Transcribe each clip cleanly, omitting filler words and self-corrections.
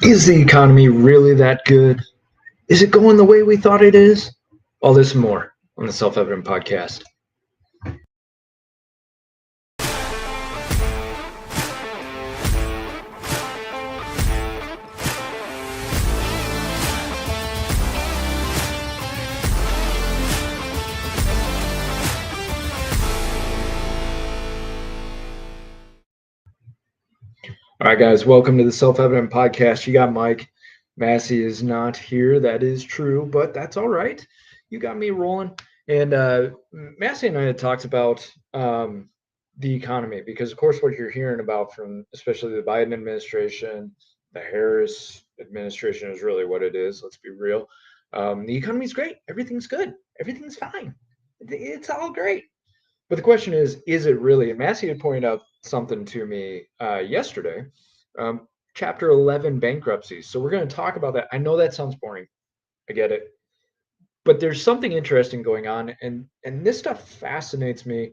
Is the economy really that good? Is it going the way we thought it is? All this and more on the Self Evident Podcast. All right, guys, welcome to the Self Evident Podcast. You got Mike. Massey is not here. That is true, but that's all right. You got me rolling. And Massey and I had talked about the economy because, of course, what you're hearing about from especially the Biden administration, the Harris administration is really what it is. Let's be real. The economy's great. Everything's good. Everything's fine. It's all great. But the question is it really? And Massey had pointed out something to me yesterday, Chapter 11 bankruptcies. So we're going to talk about that. I know that sounds boring. I get it. But there's something interesting going on, and this stuff fascinates me.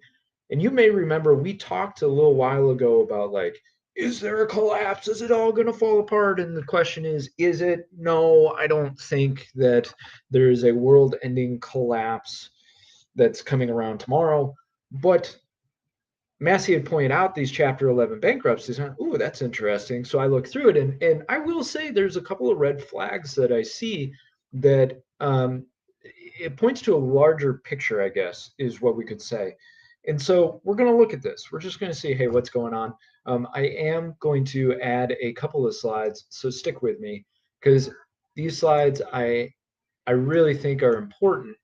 And you may remember we talked a little while ago about, like, is there a collapse? Is it all going to fall apart? And the question is it? No, I don't think that there is a world-ending collapse that's coming around tomorrow. But Massey had pointed out these Chapter 11 bankruptcies. Oh, that's interesting. So I look through it, and I will say there's a couple of red flags that I see that it points to a larger picture, I guess, is what we could say. And so we're going to look at this. We're just going to see, hey, what's going on? I am going to add a couple of slides, so stick with me, because these slides I really think are important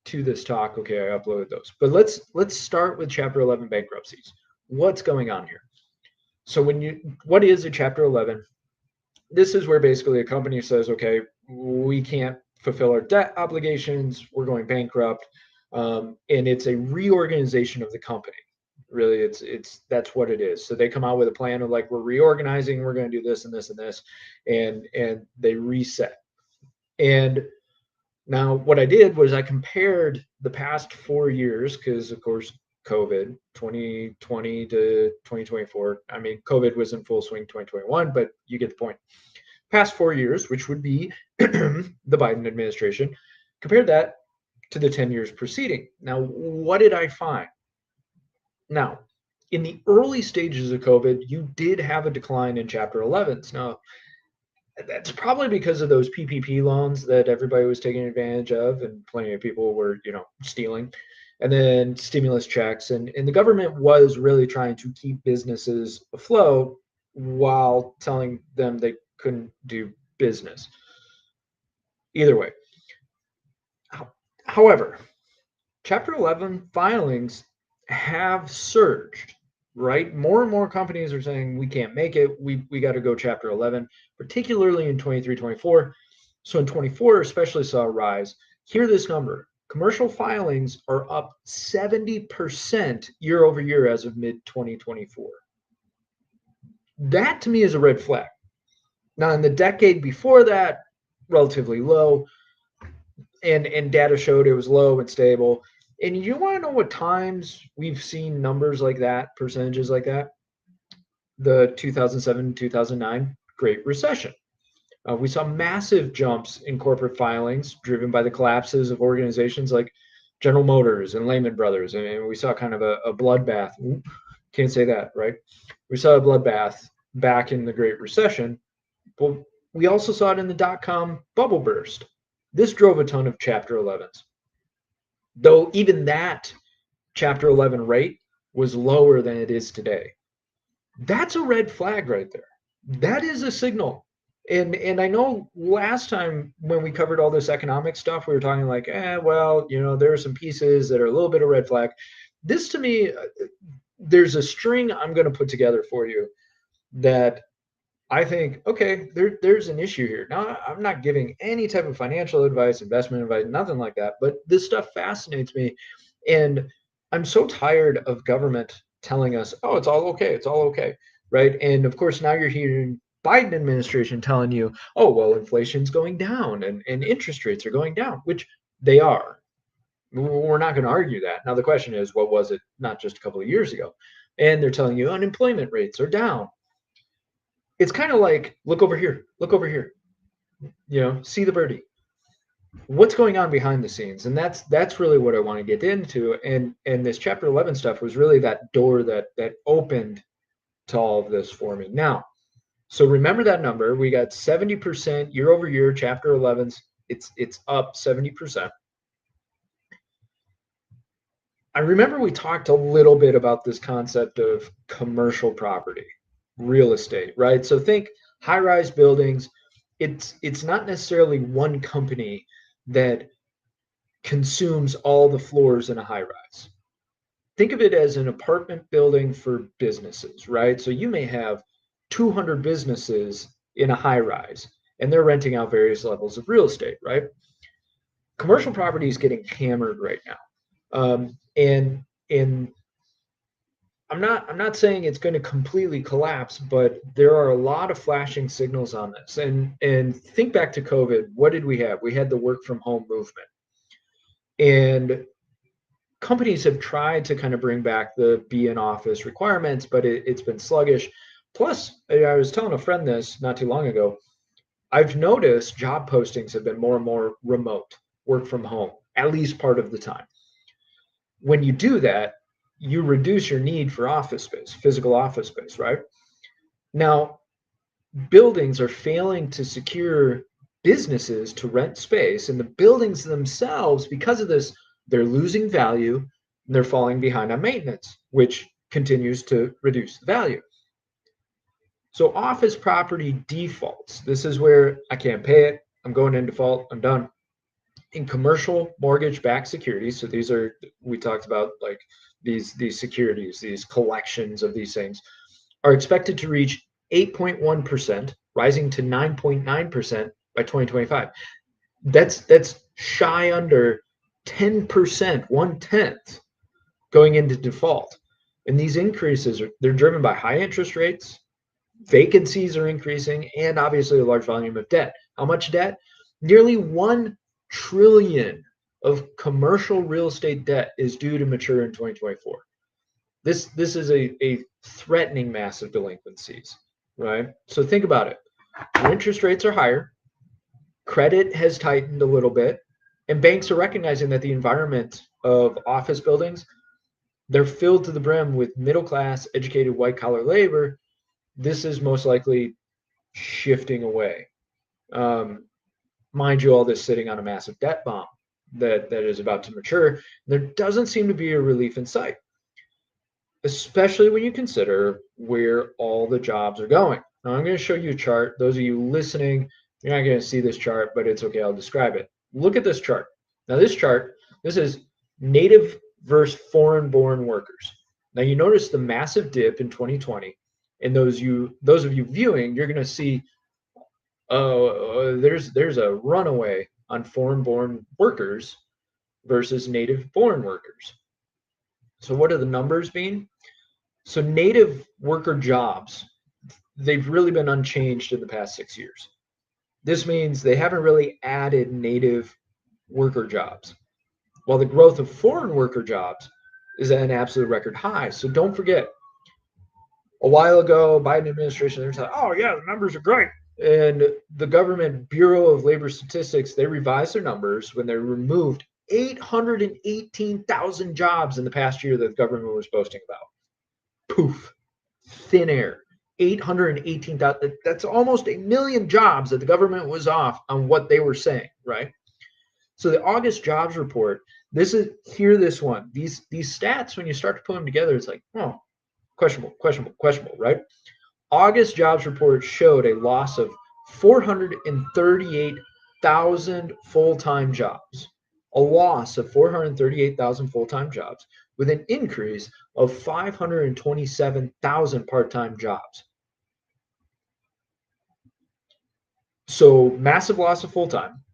to this talk. Okay, I uploaded those. But let's start with Chapter 11 bankruptcies. What's going on here? So what is a Chapter 11? This is where basically a company says, okay, we can't fulfill our debt obligations, we're going bankrupt, and it's a reorganization of the company. Really, it's that's what it is. So they come out with a plan of, like, we're reorganizing, we're going to do this and this and this, and they reset. And now, what I did was I compared the past 4 years, because, of course, COVID, 2020 to 2024. I mean, COVID was in full swing 2021, but you get the point. Past 4 years, which would be the Biden administration, compared that to the 10 years preceding. Now, what did I find? Now, in the early stages of COVID, you did have a decline in Chapter 11s. Now, that's probably because of those PPP loans that everybody was taking advantage of, and plenty of people were, stealing, and then stimulus checks, and the government was really trying to keep businesses afloat while telling them they couldn't do business. Either way. However, Chapter 11 filings have surged. Right? More and more companies are saying we can't make it. We got to go Chapter 11, particularly in 23, 24. So in 24, especially saw a rise. Hear this number. Commercial filings are up 70% year over year as of mid 2024. That to me is a red flag. Now, in the decade before that, relatively low, and data showed it was low and stable. And you want to know what times we've seen numbers like that, percentages like that? The 2007, 2009 Great Recession. We saw massive jumps in corporate filings driven by the collapses of organizations like General Motors and Lehman Brothers. And we saw kind of a bloodbath. Can't say that, right? We saw a bloodbath back in the Great Recession. But we also saw it in the dot-com bubble burst. This drove a ton of Chapter 11s. Though even that Chapter 11 rate was lower than it is today. That's a red flag right there. That is a signal. And I know last time when we covered all this economic stuff, we were talking like, well, there are some pieces that are a little bit of red flag. This, to me, there's a string I'm going to put together for you that I think, okay, there's an issue here. Now, I'm not giving any type of financial advice, investment advice, nothing like that, but this stuff fascinates me. And I'm so tired of government telling us, oh, it's all okay, right? And of course, now you're hearing Biden administration telling you, oh, well, inflation's going down and interest rates are going down, which they are. We're not going to argue that. Now, the question is, what was it not just a couple of years ago? And they're telling you unemployment rates are down. it's kind of like, look over here, see the birdie. What's going on behind the scenes? And that's really what I want to get into. And this chapter 11 stuff was really that door that opened to all of this for me. Now, so remember that number. We got 70% year over year, chapter 11's it's up 70%. I remember we talked a little bit about this concept of commercial property, real estate, right? So think high-rise buildings. It's not necessarily one company that consumes all the floors in a high-rise. Think of it as an apartment building for businesses, right? So you may have 200 businesses in a high-rise, and they're renting out various levels of real estate, right? Commercial property is getting hammered right now. And I'm not saying it's going to completely collapse, but there are a lot of flashing signals on this. And think back to COVID. What did we have? We had the work from home movement, and companies have tried to kind of bring back the be in office requirements, but it's been sluggish. Plus, I was telling a friend this not too long ago. I've noticed job postings have been more and more remote, work from home, at least part of the time. When you do that, you reduce your need for office space, physical office space, right? Now, buildings are failing to secure businesses to rent space, and the buildings themselves, because of this, they're losing value and they're falling behind on maintenance, which continues to reduce the value. So office property defaults. This is where I can't pay it. I'm going in default. I'm done. In commercial mortgage-backed securities, so these are, we talked about like these securities, these collections of these things, are expected to reach 8.1%, rising to 9.9% by 2025. That's shy under 10%, 1/10 going into default. And these increases they're driven by high interest rates, vacancies are increasing, and obviously a large volume of debt. How much debt? Nearly 1 trillion of commercial real estate debt is due to mature in 2024. This is a threatening massive delinquencies, right? So think about it. When interest rates are higher, credit has tightened a little bit, and banks are recognizing that the environment of office buildings, they're filled to the brim with middle class, educated, white collar labor. This is most likely shifting away. Mind you, all this sitting on a massive debt bomb that is about to mature. There doesn't seem to be a relief in sight, especially when you consider where all the jobs are going. Now, I'm going to show you a chart. Those of you listening, you're not going to see this chart, but it's okay. I'll describe it. Look at this chart. Now, this chart, this is native versus foreign-born workers. Now, you notice the massive dip in 2020, and those of you viewing, you're going to see, there's a runaway on foreign-born workers versus native-born workers. So what do the numbers mean? So native worker jobs, they've really been unchanged in the past 6 years. This means they haven't really added native worker jobs, while the growth of foreign worker jobs is at an absolute record high. So don't forget, a while ago, Biden administration, they were saying, oh yeah, the numbers are great. And the government Bureau of Labor Statistics, they revised their numbers when they removed 818,000 jobs in the past year that the government was boasting about. Poof, thin air. 818,000. That's almost 1 million jobs that the government was off on what they were saying, right? So the August jobs report, hear this one. These stats, when you start to put them together, it's like, oh, questionable, right? August jobs report showed a loss of 438,000 full-time jobs. A loss of 438,000 full-time jobs with an increase of 527,000 part-time jobs. So massive loss of full-time,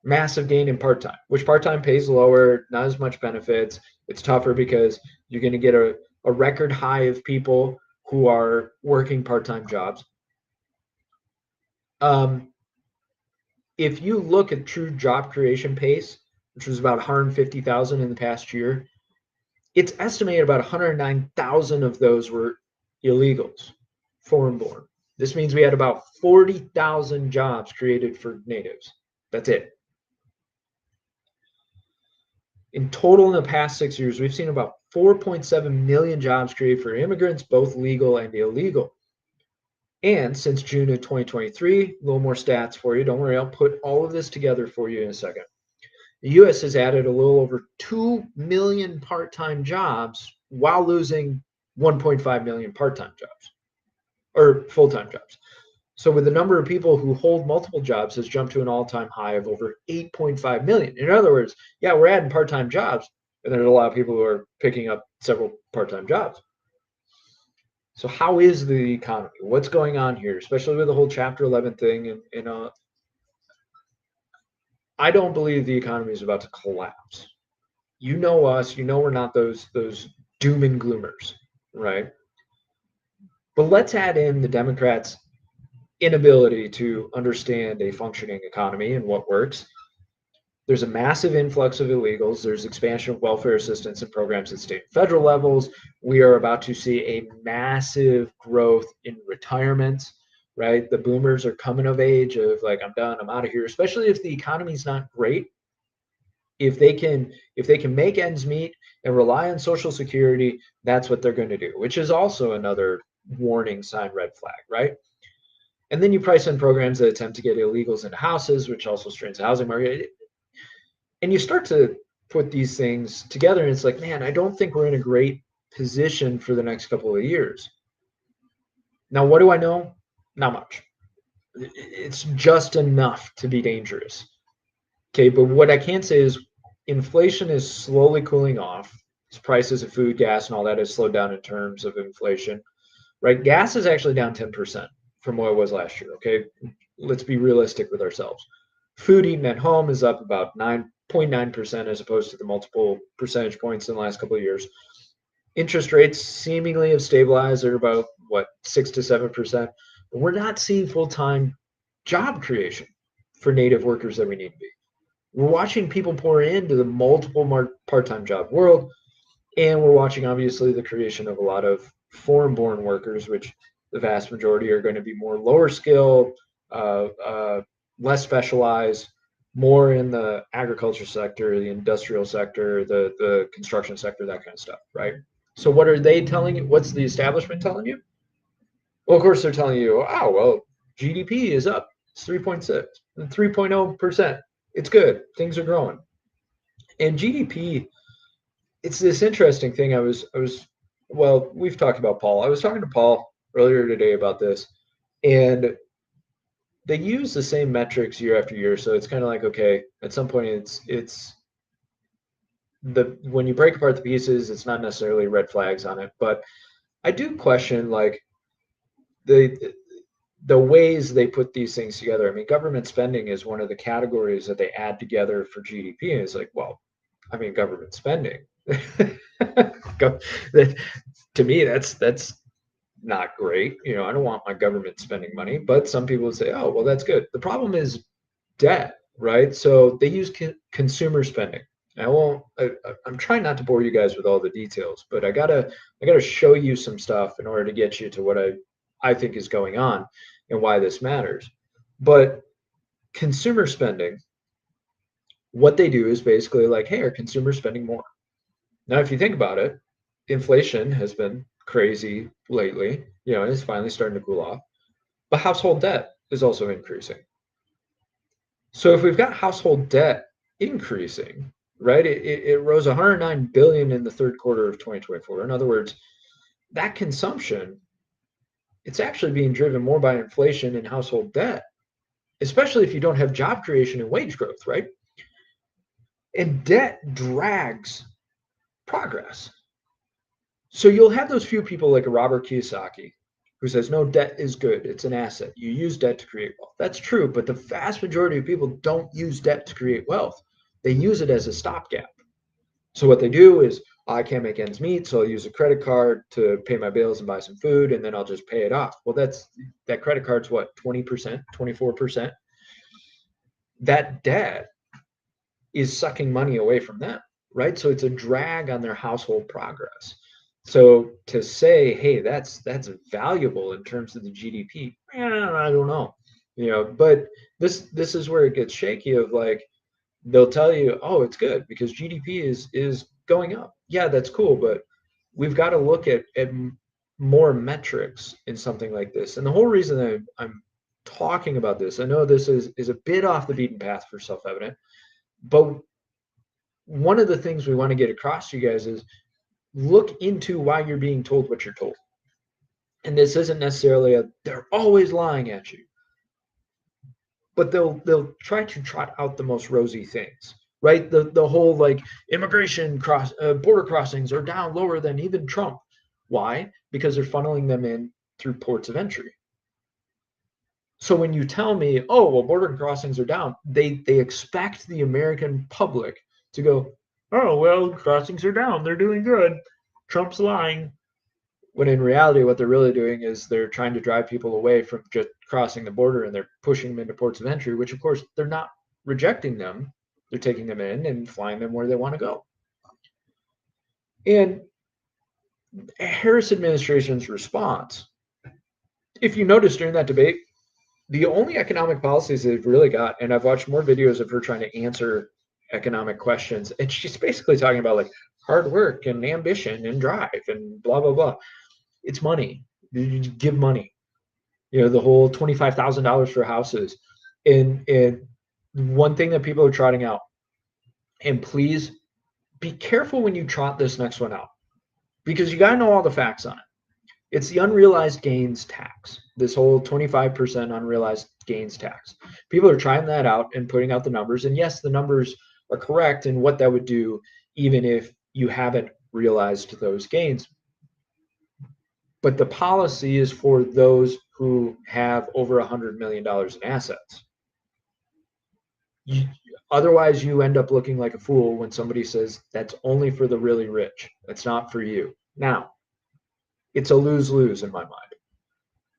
massive gain in part-time, which part-time pays lower, not as much benefits. It's tougher because you're going to get a record high of people who are working part-time jobs. If you look at true job creation pace, which was about 150,000 in the past year, it's estimated about 109,000 of those were illegals, foreign-born. This means we had about 40,000 jobs created for natives. That's it. In total, in the past 6 years, we've seen about 4.7 million jobs created for immigrants, both legal and illegal. And since June of 2023, a little more stats for you. Don't worry, I'll put all of this together for you in a second. The US has added a little over 2 million part-time jobs while losing 1.5 million part-time jobs or full-time jobs. So with the number of people who hold multiple jobs has jumped to an all-time high of over 8.5 million. In other words, yeah, we're adding part-time jobs, and there's a lot of people who are picking up several part-time jobs. So how is the economy? What's going on here, especially with the whole Chapter 11 thing? And I don't believe the economy is about to collapse. You know us. You know we're not those doom and gloomers, right? But let's add in the Democrats' inability to understand a functioning economy and what works. There's a massive influx of illegals. There's expansion of welfare assistance and programs at state and federal levels. We are about to see a massive growth in retirements, right? The boomers are coming of age of like, I'm done, I'm out of here, especially if the economy's not great. If they can make ends meet and rely on Social Security, that's what they're going to do, which is also another warning sign, red flag, right? And then you price in programs that attempt to get illegals into houses, which also strains the housing market. And you start to put these things together, and it's like, man, I don't think we're in a great position for the next couple of years. Now, what do I know? Not much. It's just enough to be dangerous. Okay, but what I can say is inflation is slowly cooling off. Prices of food, gas, and all that has slowed down in terms of inflation, right? Gas is actually down 10% from what it was last year. Okay, let's be realistic with ourselves. Food eaten at home is up about 9.9% as opposed to the multiple percentage points in the last couple of years. Interest rates seemingly have stabilized at about 6 to 7%. But we're not seeing full-time job creation for native workers that we need to be. We're watching people pour into the multiple part-time job world, and we're watching obviously the creation of a lot of foreign-born workers, which the vast majority are going to be more lower skill, less specialized, more in the agriculture sector, the industrial sector, the construction sector, that kind of stuff, right? So what are they telling you? What's the establishment telling you? Well, of course they're telling you, oh, well, GDP is up. It's 3.6, 3.0%. It's good. Things are growing. And GDP, it's this interesting thing. Well, we've talked about Paul. I was talking to Paul earlier today about this, and they use the same metrics year after year. So it's kind of like, okay, at some point it's when you break apart the pieces, it's not necessarily red flags on it, but I do question like the ways they put these things together. I mean, government spending is one of the categories that they add together for GDP, and it's like, well, I mean, government spending. To me, that's not great. You know, I don't want my government spending money, but some people would say, oh, well, that's good. The problem is debt, right? So they use consumer spending. I'm trying not to bore you guys with all the details, but I gotta show you some stuff in order to get you to what I think is going on and why this matters. But consumer spending, what they do is basically like, hey, are consumers spending more? Now, if you think about it, inflation has been crazy lately. You know, it's finally starting to cool off. But household debt is also increasing. So if we've got household debt increasing, right, it rose 109 billion in the third quarter of 2024. In other words, that consumption, it's actually being driven more by inflation and household debt, especially if you don't have job creation and wage growth, right? And debt drags progress. So you'll have those few people like a Robert Kiyosaki who says, no, debt is good. It's an asset. You use debt to create wealth. That's true, but the vast majority of people don't use debt to create wealth. They use it as a stopgap. So what they do is, I can't make ends meet, so I'll use a credit card to pay my bills and buy some food, and then I'll just pay it off. Well, that credit card's what, 20%, 24%? That debt is sucking money away from them, right? So it's a drag on their household progress. So to say, hey, that's valuable in terms of the GDP, I don't know. But this is where it gets shaky of like they'll tell you, oh, it's good because GDP is going up. Yeah, that's cool, but we've got to look at more metrics in something like this. And the whole reason that I'm talking about this, I know this is a bit off the beaten path for self-evident, but one of the things we want to get across to you guys is look into why you're being told what you're told. And this isn't necessarily they're always lying at you, but they'll try to trot out the most rosy things, right? The whole like immigration border crossings are down lower than even Trump. Why? Because they're funneling them in through ports of entry. So when you tell me, oh well, border crossings are down, they expect the American public to go, oh well, crossings are down, they're doing good. Trump's lying. When in reality, what they're really doing is they're trying to drive people away from just crossing the border and they're pushing them into ports of entry, which of course they're not rejecting them. They're taking them in and flying them where they want to go. And Harris administration's response, if you notice during that debate, the only economic policies they've really got, and I've watched more videos of her trying to answer economic questions, and she's basically talking about like hard work and ambition and drive and blah, blah, blah. It's money. You give money. The whole $25,000 for houses. And one thing that people are trotting out, and please be careful when you trot this next one out, because you got to know all the facts on it. It's the unrealized gains tax, this whole 25% unrealized gains tax. People are trying that out and putting out the numbers. And yes, the numbers are correct in what that would do, even if you haven't realized those gains. But the policy is for those who have over $100 million in assets. Otherwise, you end up looking like a fool when somebody says that's only for the really rich. That's not for you. Now, it's a lose-lose in my mind.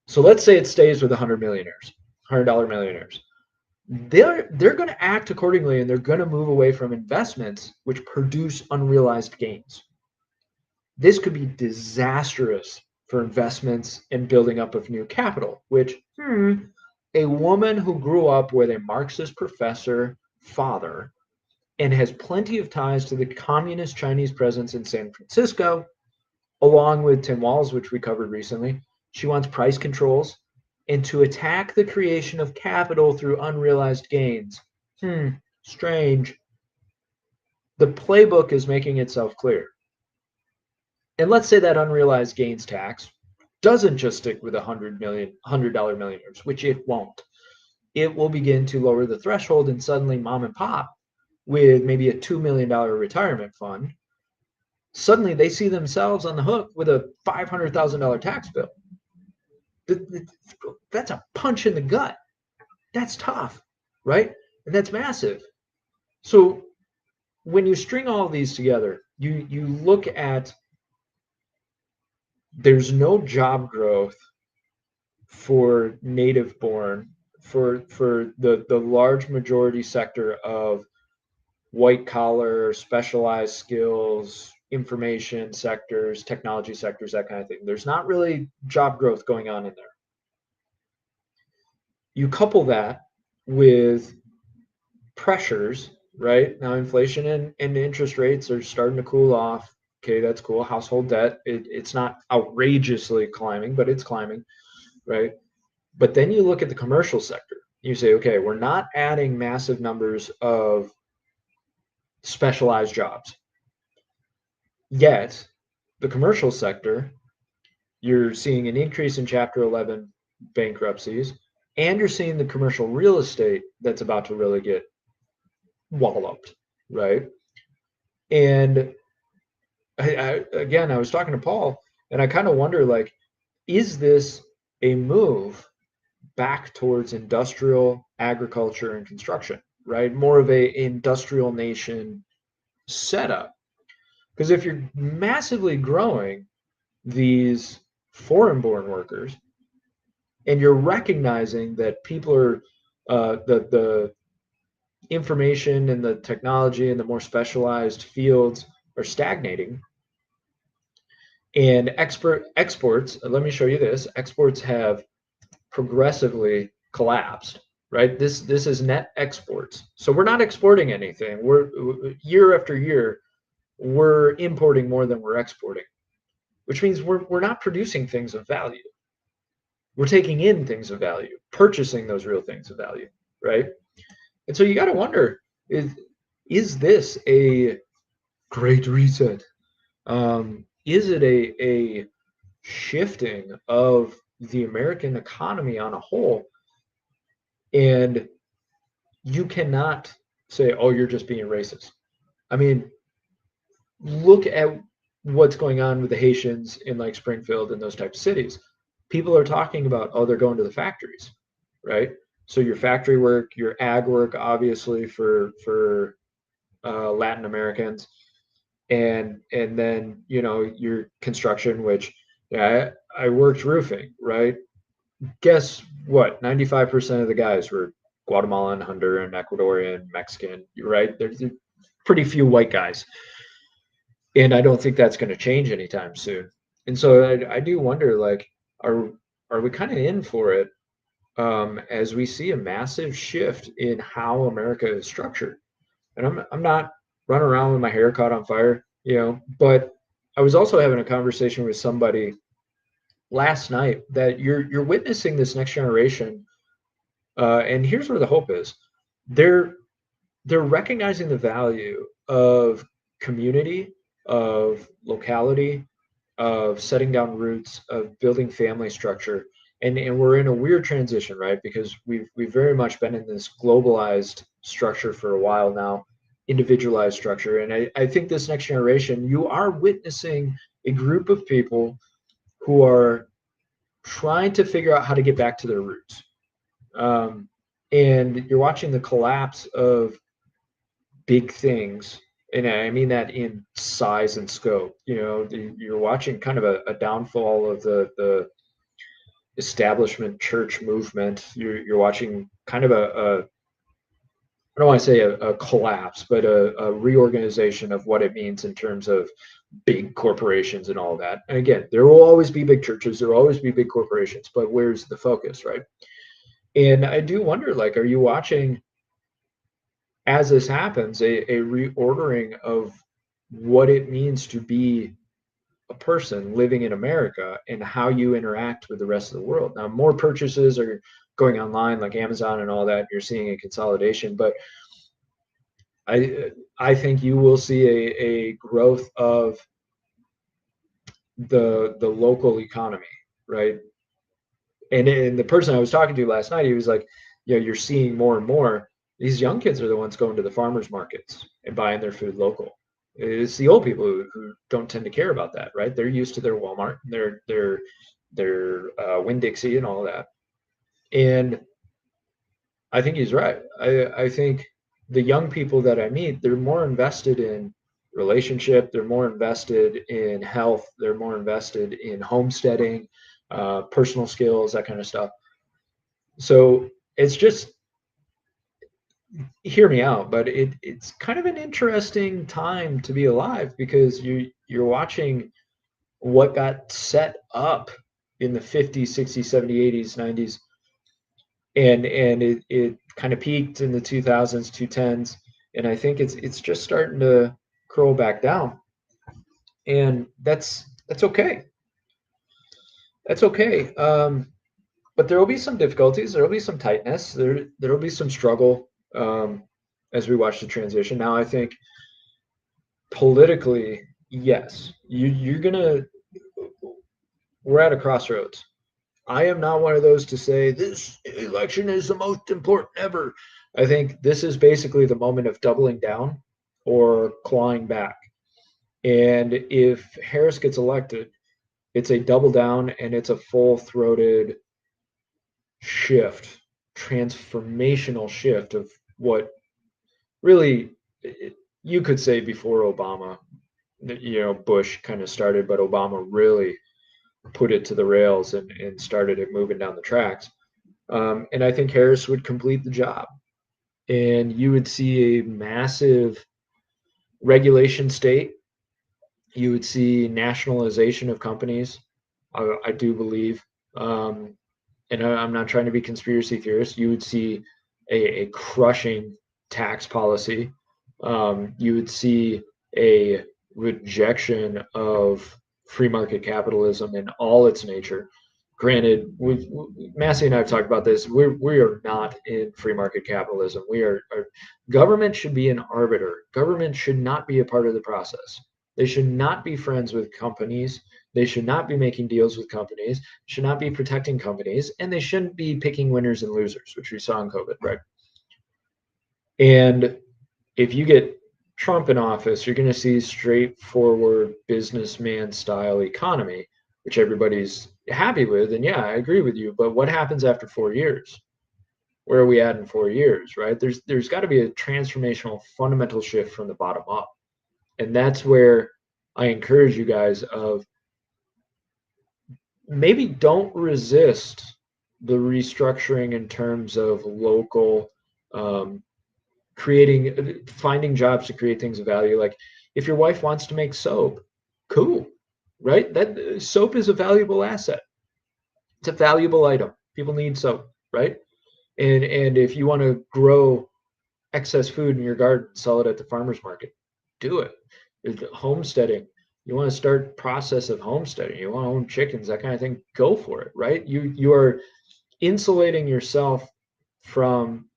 So let's say it stays with 100 millionaires, $100 millionaires. They're going to act accordingly, and they're going to move away from investments which produce unrealized gains. This could be disastrous for investments and building up of new capital, which a woman who grew up with a Marxist professor father and has plenty of ties to the communist Chinese presence in San Francisco, along with Tim Walz, which we covered recently. She wants price controls and to attack the creation of capital through unrealized gains. Strange. The playbook is making itself clear. And let's say that unrealized gains tax doesn't just stick with $100 millionaires, which it won't. It will begin to lower the threshold, and suddenly mom and pop with maybe a $2 million retirement fund, suddenly they see themselves on the hook with a $500,000 tax bill. That's a punch in the gut. That's tough, right? And that's massive. So when you string all of these together, you look at there's no job growth for native born, for the large majority sector of white collar, specialized skills, information sectors, technology sectors, that kind of thing. There's not really job growth going on in there. You couple that with pressures, right? Now inflation and interest rates are starting to cool off. Okay, that's cool. Household debt, it's not outrageously climbing, but it's climbing, right? But then you look at the commercial sector. You say, okay, we're not adding massive numbers of specialized jobs. Yet, the commercial sector, you're seeing an increase in Chapter 11 bankruptcies, and you're seeing the commercial real estate that's about to really get walloped, right? And again, I was talking to Paul, and I kind of wonder, like, is this a move back towards industrial agriculture and construction, right? More of a industrial nation setup. Because if you're massively growing these foreign-born workers, and you're recognizing that people are the information and the technology and the more specialized fields are stagnating, And exports, let me show you this. Exports have progressively collapsed, right? This is net exports. So we're not exporting anything. We're year after year, we're importing more than we're exporting, which means we're not producing things of value. We're taking in things of value, purchasing those real things of value, right? And so you got to wonder, is this a great reset? Is it a shifting of the American economy on a whole? And you cannot say, oh, you're just being racist. I mean, look at what's going on with the Haitians in like Springfield and those types of cities. People are talking about, oh, they're going to the factories, right? So your factory work, your ag work, obviously for Latin Americans, and then your construction, which yeah, I worked roofing, right? Guess what? 95% of the guys were Guatemalan, Honduran, Ecuadorian, Mexican, right? There's pretty few white guys. And I don't think that's going to change anytime soon. And so I do wonder, like, are are we kind of in for it as we see a massive shift in how America is structured? And I'm not running around with my hair caught on fire, but I was also having a conversation with somebody last night that you're witnessing this next generation, and here's where the hope is. They're they're recognizing the value of community, of locality, of setting down roots, of building family structure. And we're in a weird transition, right? Because we've very much been in this globalized structure for a while now, individualized structure. And I think this next generation, you are witnessing a group of people who are trying to figure out how to get back to their roots. Um, and you're watching the collapse of big things, and I mean that in size and scope. You're watching kind of a downfall of the establishment church movement. You're watching kind of I don't want to say a collapse, but a reorganization of what it means in terms of big corporations and all that. And again, there will always be big churches, there will always be big corporations, but where's the focus, right? And I do wonder, like, are you watching, as this happens, a reordering of what it means to be a person living in America and how you interact with the rest of the world? Now, more purchases are going online, like Amazon and all that. You're seeing a consolidation, but I think you will see a growth of the local economy, right? And the person I was talking to last night, he was like, you're seeing more and more. These young kids are the ones going to the farmers markets and buying their food local. It's the old people who don't tend to care about that, right? They're used to their Walmart, their Winn-Dixie and all that. And I think he's right. I think the young people that I meet, they're more invested in relationship, they're more invested in health, they're more invested in homesteading, personal skills, that kind of stuff. So it's just, hear me out, but it's kind of an interesting time to be alive, because you're watching what got set up in the 50s, 60s, 70s, 80s, 90s, and it kind of peaked in the 2000s, 2010s, and I think it's just starting to curl back down, and that's okay. That's okay. But there will be some difficulties. There will be some tightness. There will be some struggle as we watch the transition. Now, I think politically, yes, you're gonna. We're at a crossroads. I am not one of those to say this election is the most important ever. I think this is basically the moment of doubling down or clawing back. And if Harris gets elected, it's a double down and it's a full-throated shift, transformational shift of what really you could say before Obama, Bush kind of started, but Obama really put it to the rails and started it moving down the tracks. And I think Harris would complete the job. And you would see a massive regulation state You would see nationalization of companies. I do believe, and I'm not trying to be conspiracy theorist. You would see a crushing tax policy. You would see a rejection of free market capitalism in all its nature. Granted, Massey and I have talked about this. We are not in free market capitalism. Government should be an arbiter. Government should not be a part of the process. They should not be friends with companies. They should not be making deals with companies, should not be protecting companies, and they shouldn't be picking winners and losers, which we saw in COVID, right? And if you get Trump in office, you're going to see straightforward businessman style economy, which everybody's happy with. And yeah, I agree with you. But what happens after 4 years? Where are we at in 4 years, right? There's got to be a transformational fundamental shift from the bottom up. And that's where I encourage you guys of maybe don't resist the restructuring in terms of local finding jobs to create things of value. Like if your wife wants to make soap, cool, right? That soap is a valuable asset. It's a valuable item. People need soap, right? And if you want to grow excess food in your garden, sell it at the farmer's market, do it. Homesteading, you want to start process of homesteading, you want to own chickens, that kind of thing, go for it, right? You are insulating yourself from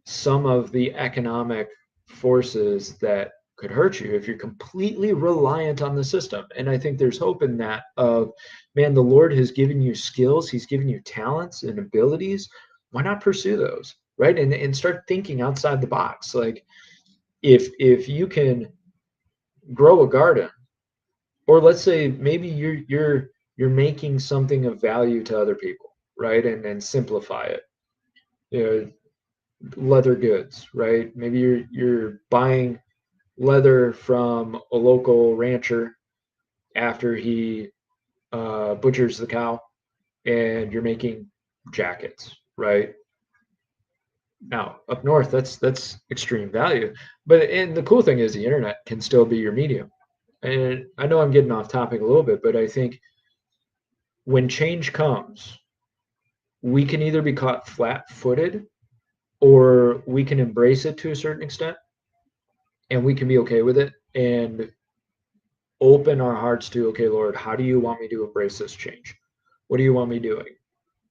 some of the economic forces that could hurt you if you're completely reliant on the system. And I think there's hope in that of, man, the Lord has given you skills, he's given you talents and abilities. Why not pursue those, right? And start thinking outside the box. Like if you can grow a garden, or let's say maybe you're making something of value to other people, right? And simplify it. You know, leather goods, right? Maybe you're buying leather from a local rancher after he butchers the cow, and you're making jackets, right? Now up north, that's extreme value, but and the cool thing is the internet can still be your medium. And I know I'm getting off topic a little bit, but I think when change comes, we can either be caught flat-footed or we can embrace it to a certain extent and we can be okay with it and open our hearts to, okay, Lord, how do you want me to embrace this change? What do you want me doing?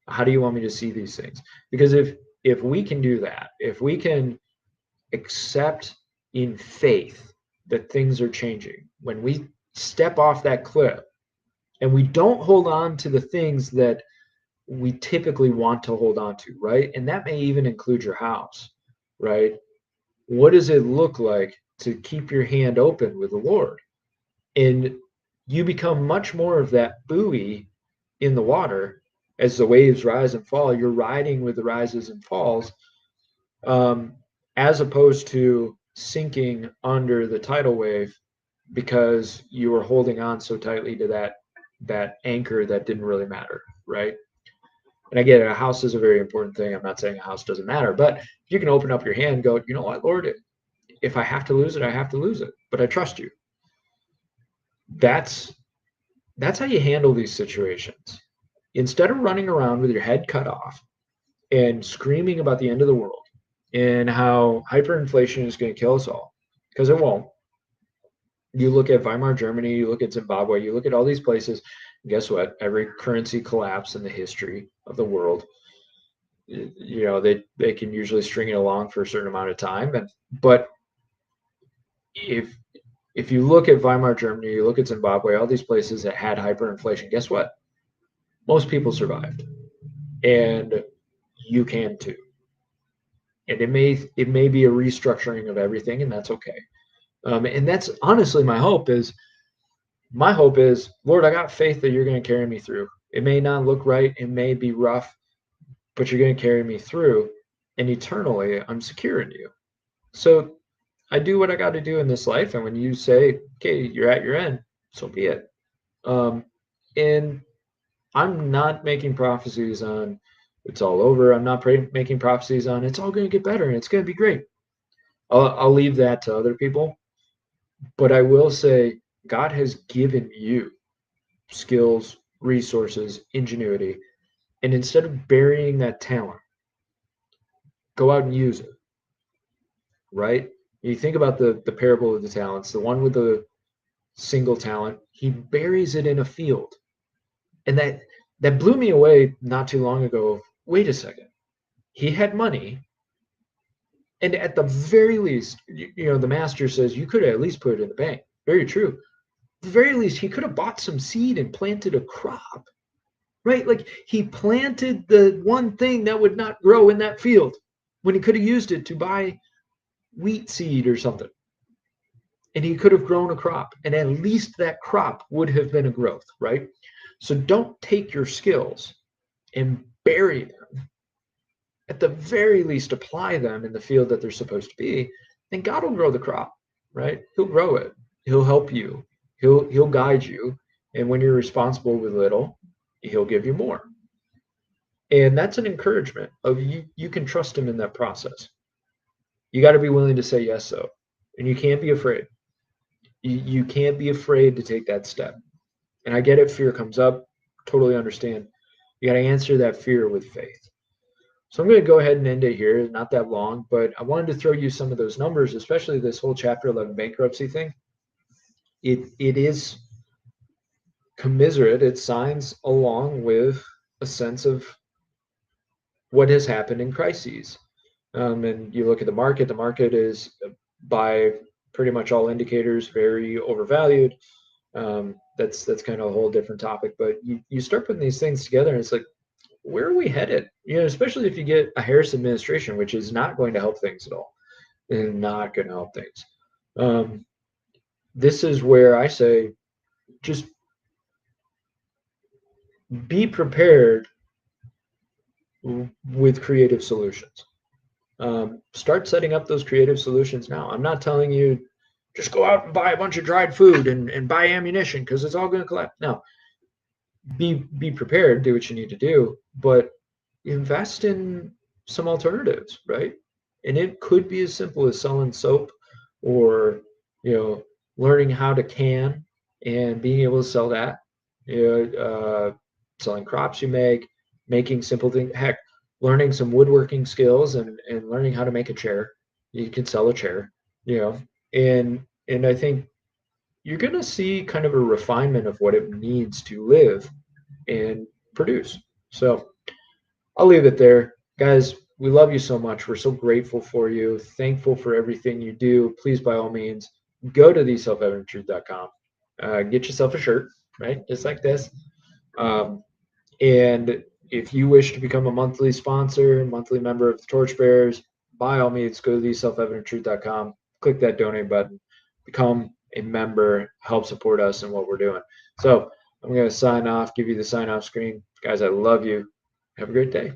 How do you want me to see these things? Because if we can do that, if we can accept in faith that things are changing, when we step off that cliff and we don't hold on to the things that we typically want to hold on to, right? And that may even include your house, right? What does it look like to keep your hand open with the Lord? And you become much more of that buoy in the water as the waves rise and fall. You're riding with the rises and falls, as opposed to sinking under the tidal wave because you were holding on so tightly to that anchor that didn't really matter, right? And I get it, a house is a very important thing. I'm not saying a house doesn't matter, but if you can open up your hand and go, you know what, Lord, if I have to lose it, I have to lose it, but I trust you. That's how you handle these situations. Instead of running around with your head cut off and screaming about the end of the world and how hyperinflation is going to kill us all, because it won't. You look at Weimar Germany, you look at Zimbabwe, you look at all these places, guess what? Every currency collapse in the history of the world, you know, they can usually string it along for a certain amount of time. But if you look at Weimar Germany, you look at Zimbabwe, all these places that had hyperinflation, guess what? Most people survived. And you can too. And it may be a restructuring of everything, and that's okay. And that's honestly my hope is, Lord, I got faith that you're going to carry me through. It may not look right, it may be rough, but you're going to carry me through, and eternally I'm secure in you. So I do what I got to do in this life, and when you say, okay, you're at your end, so be it. And I'm not making prophecies on it's all over. I'm not making prophecies on it's all going to get better and it's going to be great. I'll leave that to other people. But I will say God has given you skills, resources, ingenuity, and instead of burying that talent, go out and use it, right? You think about the parable of the talents, the one with the single talent, he buries it in a field. And that blew me away not too long ago. Wait a second. He had money, and at the very least, the master says you could at least put it in the bank. Very true. At the very least, he could have bought some seed and planted a crop, right? Like he planted the one thing that would not grow in that field when he could have used it to buy wheat seed or something. And he could have grown a crop, and at least that crop would have been a growth, right? So don't take your skills and bury them. At the very least, apply them in the field that they're supposed to be, and God will grow the crop, right? He'll grow it. He'll help you. He'll guide you. And when you're responsible with little, he'll give you more. And that's an encouragement of you can trust him in that process. You got to be willing to say yes, though. And you can't be afraid. You can't be afraid to take that step. And I get it, fear comes up. Totally understand. You got to answer that fear with faith. So I'm going to go ahead and end it here. Not that long, but I wanted to throw you some of those numbers, especially this whole chapter 11 bankruptcy thing. It is commiserate. It signs along with a sense of what has happened in crises. And you look at the market is, by pretty much all indicators, very overvalued. That's kind of a whole different topic. But you start putting these things together, and it's like, where are we headed? Especially if you get a Harris administration, which is not going to help things at all, and not going to help things. This is where I say, just be prepared with creative solutions. Start setting up those creative solutions now. I'm not telling you just go out and buy a bunch of dried food and buy ammunition because it's all going to collapse. No, be prepared, do what you need to do, but invest in some alternatives, right? And it could be as simple as selling soap, or learning how to can and being able to sell that. Selling crops you make, making simple things. Heck, learning some woodworking skills and learning how to make a chair. You can sell a chair, and I think you're going to see kind of a refinement of what it needs to live and produce. So I'll leave it there. Guys, we love you so much. We're so grateful for you, thankful for everything you do. Please, by all means, go to theselfevidenttruth.com. Get yourself a shirt, right? Just like this. And if you wish to become a monthly sponsor, monthly member of the Torchbearers, by all means, go to theselfevidenttruth.com, click that donate button, become a member, help support us in what we're doing. So I'm going to sign off, give you the sign off screen. Guys, I love you. Have a great day.